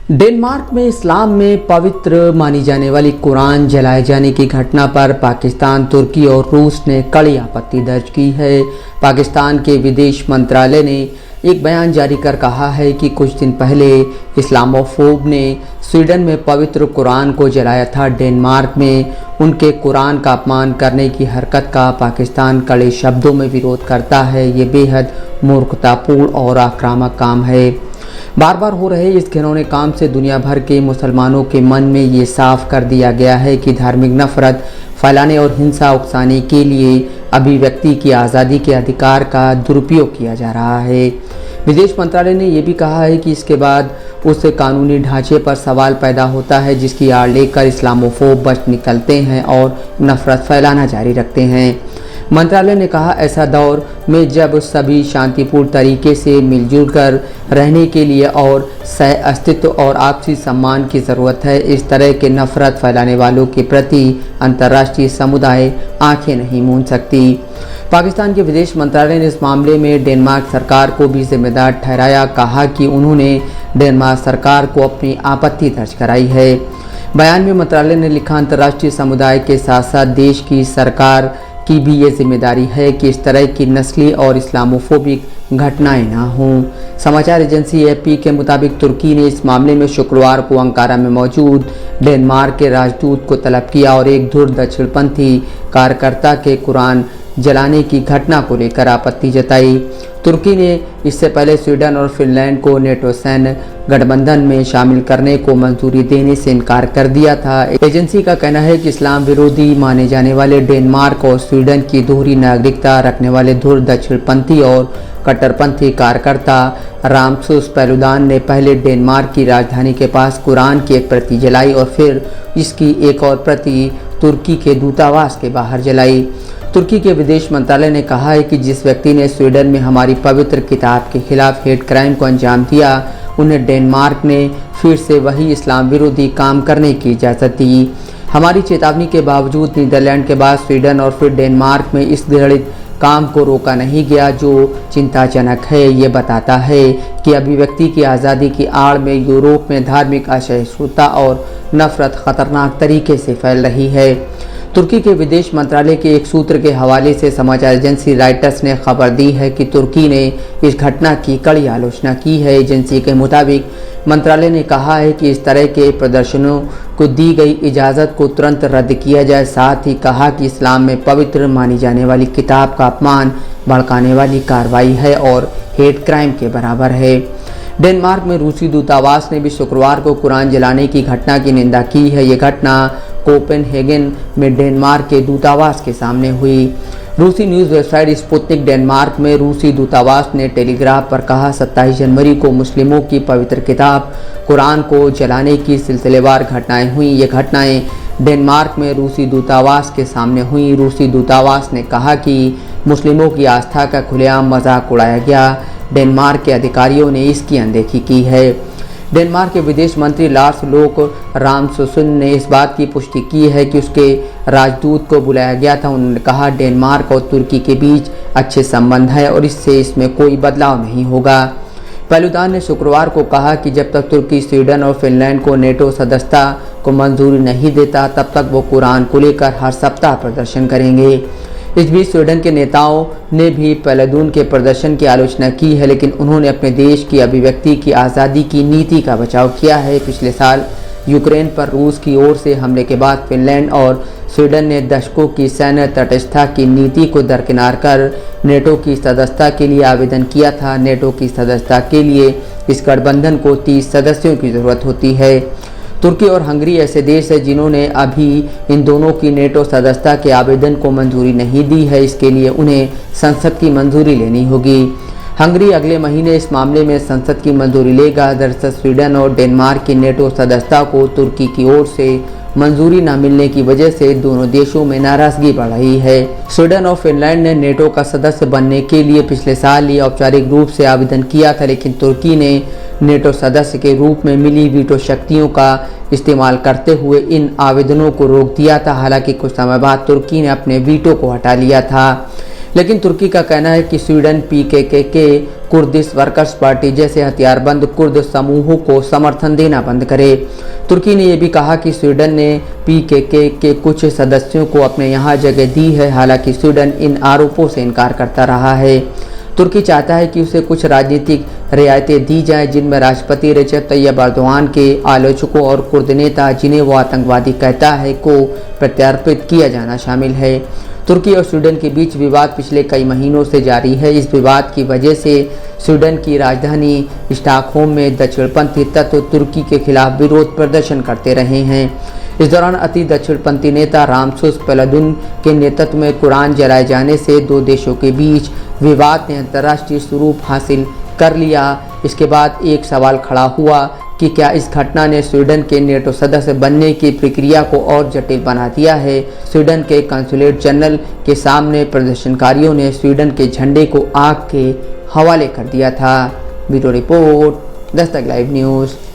Denmark में इस्लाम में पवित्र मानी जाने वाली कुरान जलाए जाने की घटना पर पाकिस्तान, तुर्की और रूस ने कड़ी आपत्ति दर्ज की है। पाकिस्तान के विदेश मंत्रालय ने एक बयान जारी कर कहा है कि कुछ दिन पहले इस्लामोफोब ने स्वीडन में पवित्र कुरान को जलाया था। डेनमार्क में उनके कुरान का अपमान करने की हरकत का पाकिस्तान कड़े शब्दों में विरोध करता है। ये बेहद मूर्खतापूर्ण और आक्रामक काम है। बार बार हो रहे इस घिनौने काम से दुनिया भर के मुसलमानों के मन में ये साफ कर दिया गया है कि धार्मिक नफरत फैलाने और हिंसा उकसाने के लिए अभिव्यक्ति की आज़ादी के अधिकार का दुरुपयोग किया जा रहा है। विदेश मंत्रालय ने यह भी कहा है कि इसके बाद उस कानूनी ढांचे पर सवाल पैदा होता है जिसकी आड़ लेकर इस्लामोफोब बच निकलते हैं और नफरत फैलाना जारी रखते हैं। मंत्रालय ने कहा, ऐसा दौर में जब सभी शांतिपूर्ण तरीके से मिलजुल कर रहने के लिए और सह अस्तित्व और आपसी सम्मान की ज़रूरत है, इस तरह के नफरत फैलाने वालों के प्रति अंतर्राष्ट्रीय समुदाय आंखें नहीं मूंद सकती। पाकिस्तान के विदेश मंत्रालय ने इस मामले में डेनमार्क सरकार को भी जिम्मेदार ठहराया। कहा कि उन्होंने डेनमार्क सरकार को अपनी आपत्ति दर्ज कराई है। बयान में मंत्रालय ने लिखा, अंतर्राष्ट्रीय समुदाय के साथ साथ देश की सरकार की भी ये जिम्मेदारी है कि इस तरह की नस्ली और इस्लामोफोबिक घटनाएं ना हों। समाचार एजेंसी एपी के मुताबिक तुर्की ने इस मामले में शुक्रवार को अंकारा में मौजूद डेनमार्क के राजदूत को तलब किया और एक धुर दक्षिणपंथी कार्यकर्ता के कुरान जलाने की घटना को लेकर आपत्ति जताई। तुर्की ने इससे पहले स्वीडन और फिनलैंड को नेटो सैन्य गठबंधन में शामिल करने को मंजूरी देने से इनकार कर दिया था। एजेंसी का कहना है कि इस्लाम विरोधी माने जाने वाले डेनमार्क और स्वीडन की दोहरी नागरिकता रखने वाले धुर दक्षिणपंथी और कट्टरपंथी कार्यकर्ता रामसुस पैलुदान ने पहले डेनमार्क की राजधानी के पास कुरान की एक प्रति जलाई और फिर इसकी एक और प्रति तुर्की के दूतावास के बाहर जलाई। तुर्की के विदेश मंत्रालय ने कहा है कि जिस व्यक्ति ने स्वीडन में हमारी पवित्र किताब के खिलाफ हेट क्राइम को अंजाम दिया, उन्हें डेनमार्क ने फिर से वही इस्लाम विरोधी काम करने की इजाज़त दी। हमारी चेतावनी के बावजूद नीदरलैंड के बाद स्वीडन और फिर डेनमार्क में इस घृणित काम को रोका नहीं गया, जो चिंताजनक है। ये बताता है कि अभिव्यक्ति की आज़ादी की आड़ में यूरोप में धार्मिक असहिष्णुता और नफरत खतरनाक तरीके से फैल रही है। तुर्की के विदेश मंत्रालय के एक सूत्र के हवाले से समाचार एजेंसी रॉयटर्स ने खबर दी है कि तुर्की ने इस घटना की कड़ी आलोचना की है। एजेंसी के मुताबिक मंत्रालय ने कहा है कि इस तरह के प्रदर्शनों को दी गई इजाज़त को तुरंत रद्द किया जाए। साथ ही कहा कि इस्लाम में पवित्र मानी जाने वाली किताब का अपमान भड़काने वाली कार्रवाई है और हेट क्राइम के बराबर है। डेनमार्क में रूसी दूतावास ने भी शुक्रवार को कुरान जलाने की घटना की निंदा की है। ये घटना कोपेनहेगन में डेनमार्क के दूतावास के सामने हुई। रूसी न्यूज़ वेबसाइट स्पुतनिक डेनमार्क में रूसी दूतावास ने टेलीग्राफ पर कहा, 27 जनवरी को मुस्लिमों की पवित्र किताब कुरान को जलाने की सिलसिलेवार घटनाएं हुई। ये घटनाएं डेनमार्क में रूसी दूतावास के सामने हुई। रूसी दूतावास ने कहा कि मुस्लिमों की आस्था का खुलेआम मजाक उड़ाया गया। डेनमार्क के अधिकारियों ने इसकी अनदेखी की है। डेनमार्क के विदेश मंत्री लार्स लोक रामसुसन ने इस बात की पुष्टि की है कि उसके राजदूत को बुलाया गया था। उन्होंने कहा, डेनमार्क और तुर्की के बीच अच्छे संबंध है और इसमें कोई बदलाव नहीं होगा। पैलुदान ने शुक्रवार को कहा कि जब तक तुर्की स्वीडन और फिनलैंड को नेटो सदस्यता को मंजूरी नहीं देता, तब तक वो कुरान को लेकर हर सप्ताह प्रदर्शन करेंगे। इस बीच स्वीडन के नेताओं ने भी पैलुदान के प्रदर्शन की आलोचना की है, लेकिन उन्होंने अपने देश की अभिव्यक्ति की आज़ादी की नीति का बचाव किया है। पिछले साल यूक्रेन पर रूस की ओर से हमले के बाद फिनलैंड और स्वीडन ने दशकों की सैन्य तटस्थता की नीति को दरकिनार कर नेटो की सदस्यता के लिए आवेदन किया था। नेटो की सदस्यता के लिए इस गठबंधन को 30 सदस्यों की ज़रूरत होती है। तुर्की और हंगरी ऐसे देश हैं जिन्होंने अभी इन दोनों की नेटो सदस्यता के आवेदन को मंजूरी नहीं दी है। इसके लिए उन्हें संसद की मंजूरी लेनी होगी। हंगरी अगले महीने इस मामले में संसद की मंजूरी लेगा। दरअसल स्वीडन और डेनमार्क की नेटो सदस्यता को तुर्की की ओर से मंजूरी न मिलने की वजह से दोनों देशों में नाराजगी बढ़ रही है। स्वीडन और फिनलैंड ने नेटो का सदस्य बनने के लिए पिछले साल ही औपचारिक रूप से आवेदन किया था, लेकिन तुर्की ने नेटो सदस्य के रूप में मिली वीटो शक्तियों का इस्तेमाल करते हुए इन आवेदनों को रोक दिया था। हालांकि कुछ समय बाद तुर्की ने अपने वीटो को हटा लिया था। लेकिन तुर्की का कहना है कि स्वीडन पीकेके के कुर्दिश वर्कर्स पार्टी जैसे हथियारबंद कुर्द समूहों को समर्थन देना बंद करे। तुर्की ने यह भी कहा कि स्वीडन ने पीकेके के कुछ सदस्यों को अपने यहाँ जगह दी है, हालांकि स्वीडन इन आरोपों से इनकार करता रहा है। तुर्की चाहता है कि उसे कुछ राजनीतिक रियायतें दी जाएं, जिनमें राष्ट्रपति रेजेप तैयब एर्दोगान के आलोचकों और कुर्द नेता जिन्हें वो आतंकवादी कहता है को प्रत्यार्पित किया जाना शामिल है। तुर्की और स्वीडन के बीच विवाद पिछले कई महीनों से जारी है। इस विवाद की वजह से स्वीडन की राजधानी स्टॉकहोम में दक्षिणपंथी तत्व तुर्की के खिलाफ विरोध प्रदर्शन करते रहे हैं। इस दौरान अति दक्षिणपंथी नेता रामसुस पेलदुन के नेतृत्व में कुरान जलाए जाने से दो देशों के बीच विवाद ने अंतर्राष्ट्रीय स्वरूप हासिल कर लिया। इसके बाद एक सवाल खड़ा हुआ कि क्या इस घटना ने स्वीडन के नेटो सदस्य बनने की प्रक्रिया को और जटिल बना दिया है। स्वीडन के कंसुलेट जनरल के सामने प्रदर्शनकारियों ने स्वीडन के झंडे को आग के हवाले कर दिया था। Bureau report, Dastak live news.